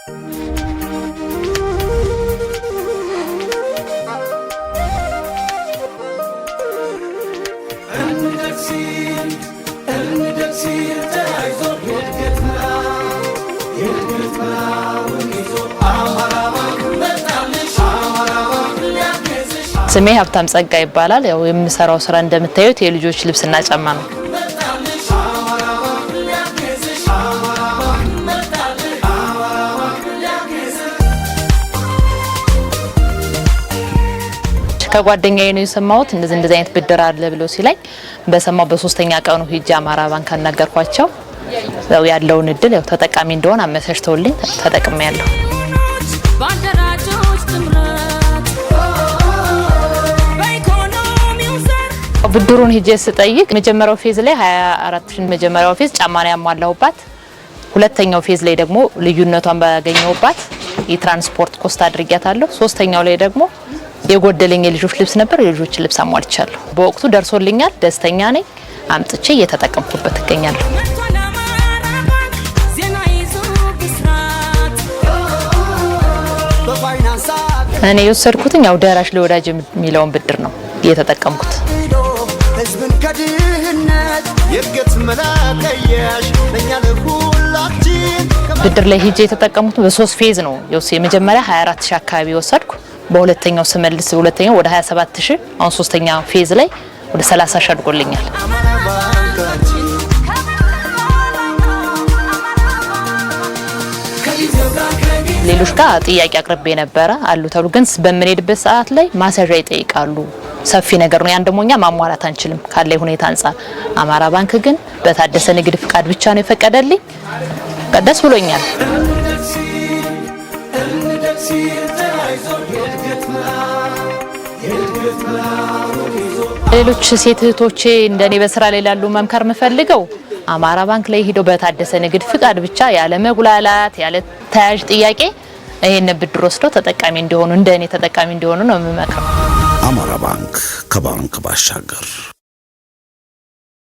ስሜ ሀብታም ጸጋ ይባላል። ያው የምሰራው ስራ እንደምታዩት የልጆች ልብስና ጫማ ነው። ከጓደኛዬ ነው የሰማሁት እንደዚህ አይነት ብድር አለ ብሎ ሲለኝ በሰማው በሶስተኛ ቀኑ ሂጅ አማራ ባንክ አናገርኳቸው። ያው ያለውን እድል ያው ተጠቃሚ እንደሆነ አመቻችተውልኝ ተጠቅሜያለሁ። ብድሩን ሂጄ ስጠይቅ መጀመሪያው ፌዝ ላይ 24000 መጀመሪያው ፌዝ ጫማና ያሟላሁባት፣ ሁለተኛው ፌዝ ላይ ደግሞ ልዩነቷን ባገኘሁባት የትራንስፖርት ኮስት አድርጊያታለሁ። ሶስተኛው ላይ ደግሞ የጎደለኝ የልጆች ልብስ ነበር፣ የልጆች ልብስ አሟልቻለሁ። በወቅቱ ደርሶልኛል፣ ደስተኛ ነኝ። አምጥቼ እየተጠቀምኩበት እገኛለሁ። እኔ የወሰድኩትኝ ያው ደራሽ ለወዳጅ የሚለውን ብድር ነው እየተጠቀምኩት። ህዝብን ከድህነት የርገት መላቀያሽ ለኛ ለሁላችን ብድር ላይ ሂጄ የተጠቀምኩት በሶስት ፌዝ ነው። የመጀመሪያ 24000 አካባቢ ወሰድኩ። በሁለተኛው ስመልስ ሁለተኛው ወደ 27000፣ አሁን ሶስተኛው ፌዝ ላይ ወደ 30000 አድርጎልኛል። ሌሎች ጋር ጥያቄ አቅርቤ ነበረ አሉ ተብሎ ግን በምንሄድበት ሰዓት ላይ ማስያዣ ይጠይቃሉ። ሰፊ ነገር ነው። ያን ደሞኛ ማሟላት አንችልም ካለ ሁኔታ አንፃር። አማራ ባንክ ግን በታደሰ ንግድ ፍቃድ ብቻ ነው የፈቀደልኝ። ደስ ብሎኛል። ሌሎች ሴት እህቶቼ እንደኔ በስራ ላይ ላሉ መምከር የምፈልገው አማራ ባንክ ላይ ሄደው በታደሰ ንግድ ፍቃድ ብቻ ያለ መጉላላት ያለ ተያዥ ጥያቄ ይሄን ብድር ወስደው ተጠቃሚ እንዲሆኑ እንደኔ ተጠቃሚ እንዲሆኑ ነው የምመክረው። አማራ ባንክ ከባንክ ባሻገር